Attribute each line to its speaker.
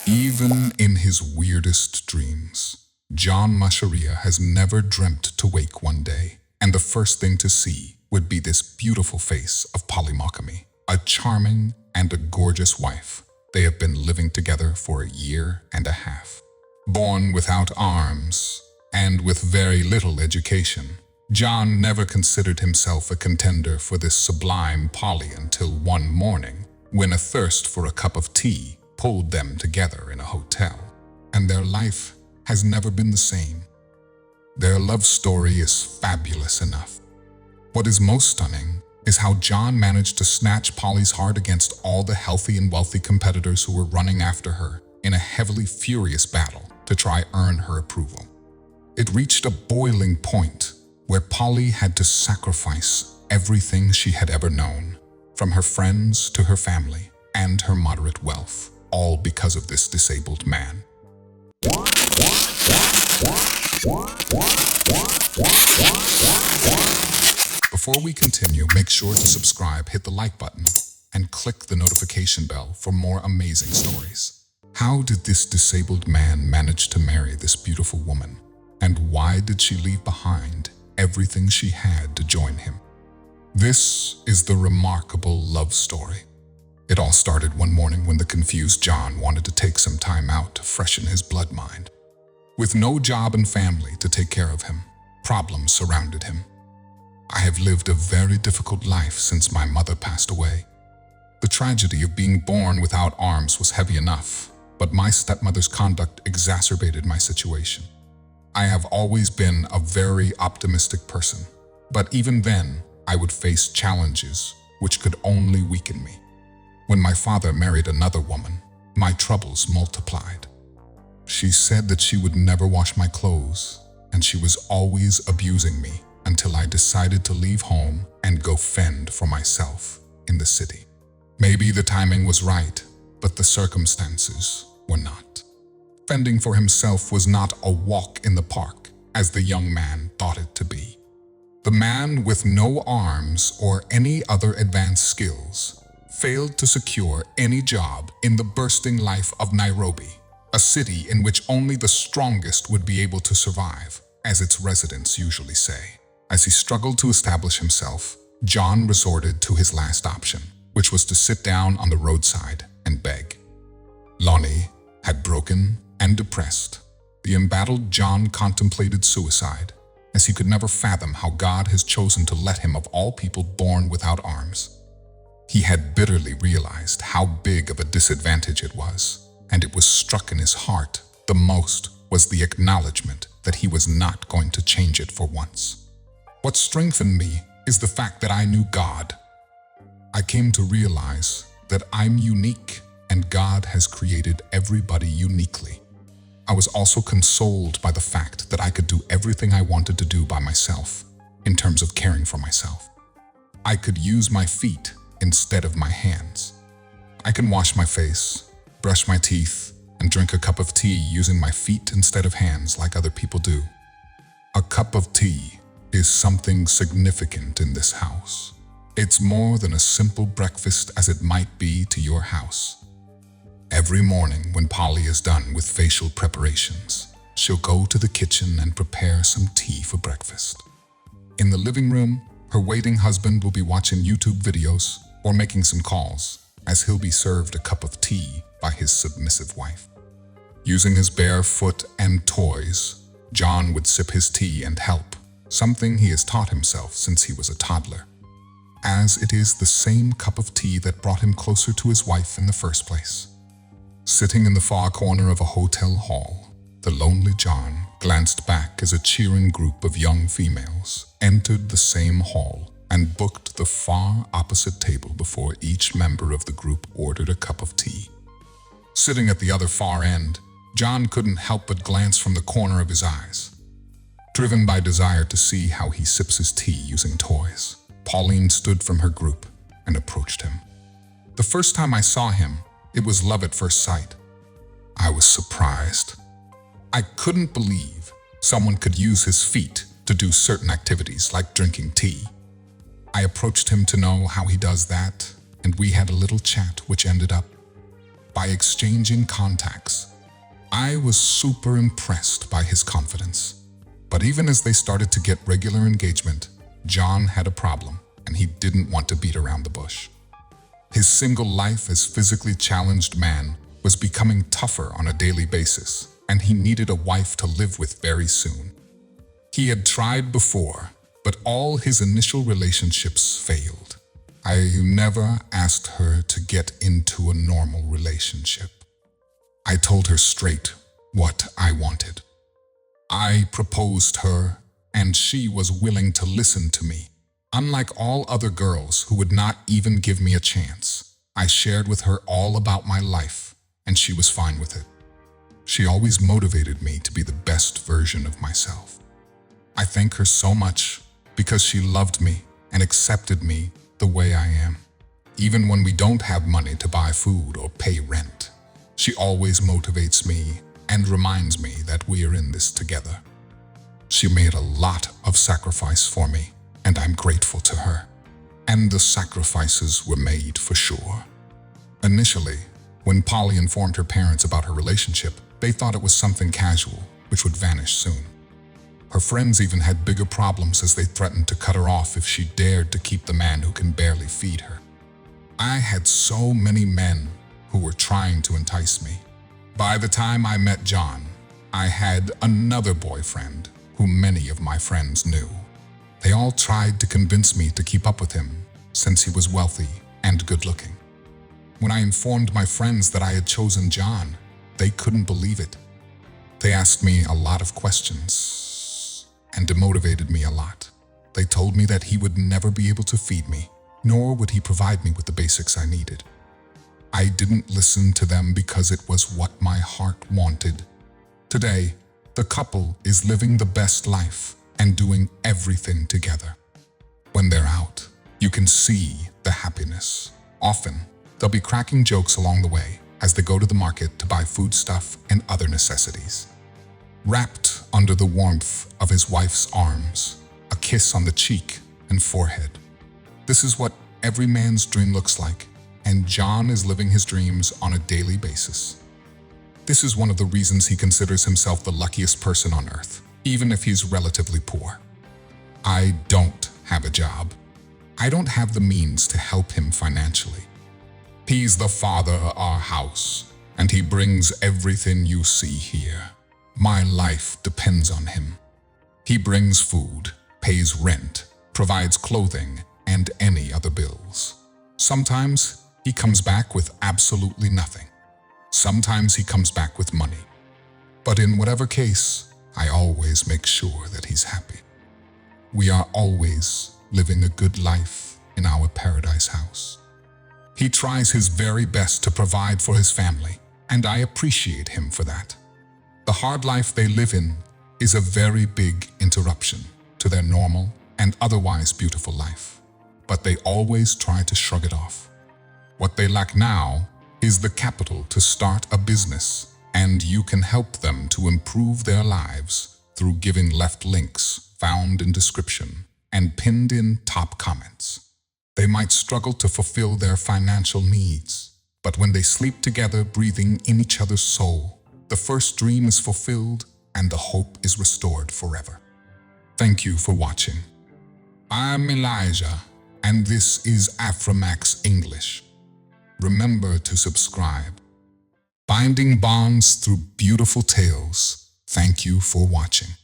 Speaker 1: Even in his weirdest dreams, John Masharia has never dreamt to wake one day, and the first thing to see would be this beautiful face of Polly Makami, a charming and a gorgeous wife. They have been living together for a year and a half. Born without arms and with very little education, John never considered himself a contender for this sublime Polly until one morning, when a thirst for a cup of tea pulled them together in a hotel, and their life has never been the same. Their love story is fabulous enough. What is most stunning is how John managed to snatch Polly's heart against all the healthy and wealthy competitors who were running after her in a heavily furious battle to try earn her approval. It reached a boiling point where Polly had to sacrifice everything she had ever known, from her friends to her family and her moderate wealth, all because of this disabled man. Before we continue, make sure to subscribe, hit the like button, and click the notification bell for more amazing stories. How did this disabled man manage to marry this beautiful woman? And why did she leave behind everything she had to join him? This is the remarkable love story. It all started one morning when the confused John wanted to take some time out to freshen his blood mind. With no job and family to take care of him, problems surrounded him. I have lived a very difficult life since my mother passed away. The tragedy of being born without arms was heavy enough, but my stepmother's conduct exacerbated my situation. I have always been a very optimistic person, but even then, I would face challenges which could only weaken me. When my father married another woman, my troubles multiplied. She said that she would never wash my clothes, and she was always abusing me until I decided to leave home and go fend for myself in the city. Maybe the timing was right, but the circumstances were not. Fending for himself was not a walk in the park, as the young man thought it to be. The man with no arms or any other advanced skills failed to secure any job in the bursting life of Nairobi, a city in which only the strongest would be able to survive, as its residents usually say. As he struggled to establish himself, John resorted to his last option, which was to sit down on the roadside and beg. Lonnie had broken and depressed. The embattled John contemplated suicide, as he could never fathom how God has chosen to let him of all people born without arms. He had bitterly realized how big of a disadvantage it was, and it was struck in his heart the most was the acknowledgement that he was not going to change it for once. What strengthened me is the fact that I knew God. I came to realize that I'm unique and God has created everybody uniquely. I was also consoled by the fact that I could do everything I wanted to do by myself in terms of caring for myself. I could use my feet instead of my hands. I can wash my face, brush my teeth, and drink a cup of tea using my feet instead of hands like other people do. A cup of tea is something significant in this house. It's more than a simple breakfast as it might be to your house. Every morning when Polly is done with facial preparations, she'll go to the kitchen and prepare some tea for breakfast. In the living room, her waiting husband will be watching YouTube videos or making some calls, as he'll be served a cup of tea by his submissive wife. Using his bare foot and toys, John would sip his tea and help, something he has taught himself since he was a toddler, as it is the same cup of tea that brought him closer to his wife in the first place. Sitting in the far corner of a hotel hall, the lonely John glanced back as a cheering group of young females entered the same hall and booked the far opposite table before each member of the group ordered a cup of tea. Sitting at the other far end, John couldn't help but glance from the corner of his eyes. Driven by desire to see how he sips his tea using toys, Pauline stood from her group and approached him. The first time I saw him, it was love at first sight. I was surprised. I couldn't believe someone could use his feet to do certain activities like drinking tea. I approached him to know how he does that, and we had a little chat which ended up. by exchanging contacts. I was super impressed by his confidence. But even as they started to get regular engagement, John had a problem, and he didn't want to beat around the bush. His single life as physically challenged man was becoming tougher on a daily basis, and he needed a wife to live with very soon. He had tried before, but all his initial relationships failed. I never asked her to get into a normal relationship. I told her straight what I wanted. I proposed her, and she was willing to listen to me. Unlike all other girls who would not even give me a chance, I shared with her all about my life, and she was fine with it. She always motivated me to be the best version of myself. I thank her so much because she loved me and accepted me the way I am. Even when we don't have money to buy food or pay rent, she always motivates me and reminds me that we are in this together. She made a lot of sacrifice for me, and I'm grateful to her. And the sacrifices were made for sure. Initially, when Polly informed her parents about her relationship, they thought it was something casual, which would vanish soon. Her friends even had bigger problems as they threatened to cut her off if she dared to keep the man who can barely feed her. I had so many men who were trying to entice me. By the time I met John, I had another boyfriend who many of my friends knew. They all tried to convince me to keep up with him since he was wealthy and good-looking. When I informed my friends that I had chosen John, they couldn't believe it. They asked me a lot of questions and demotivated me a lot. They told me that he would never be able to feed me, nor would he provide me with the basics I needed. I didn't listen to them because it was what my heart wanted. Today, the couple is living the best life and doing everything together. When they're out, you can see the happiness. Often, they'll be cracking jokes along the way as they go to the market to buy foodstuff and other necessities. Wrapped under the warmth of his wife's arms, a kiss on the cheek and forehead. This is what every man's dream looks like, and John is living his dreams on a daily basis. This is one of the reasons he considers himself the luckiest person on earth, even if he's relatively poor. I don't have a job. I don't have the means to help him financially. He's the father of our house, and he brings everything you see here. My life depends on him. He brings food, pays rent, provides clothing, and any other bills. Sometimes he comes back with absolutely nothing. Sometimes he comes back with money. But in whatever case, I always make sure that he's happy. We are always living a good life in our paradise house. He tries his very best to provide for his family, and I appreciate him for that. The hard life they live in is a very big interruption to their normal and otherwise beautiful life, but they always try to shrug it off. What they lack now is the capital to start a business, and you can help them to improve their lives through giving left links found in description and pinned in top comments. They might struggle to fulfill their financial needs, but when they sleep together, breathing in each other's soul, the first dream is fulfilled and the hope is restored forever. Thank you for watching. I'm Elijah, and this is Afromax English. Remember to subscribe. Binding bonds through beautiful tales. Thank you for watching.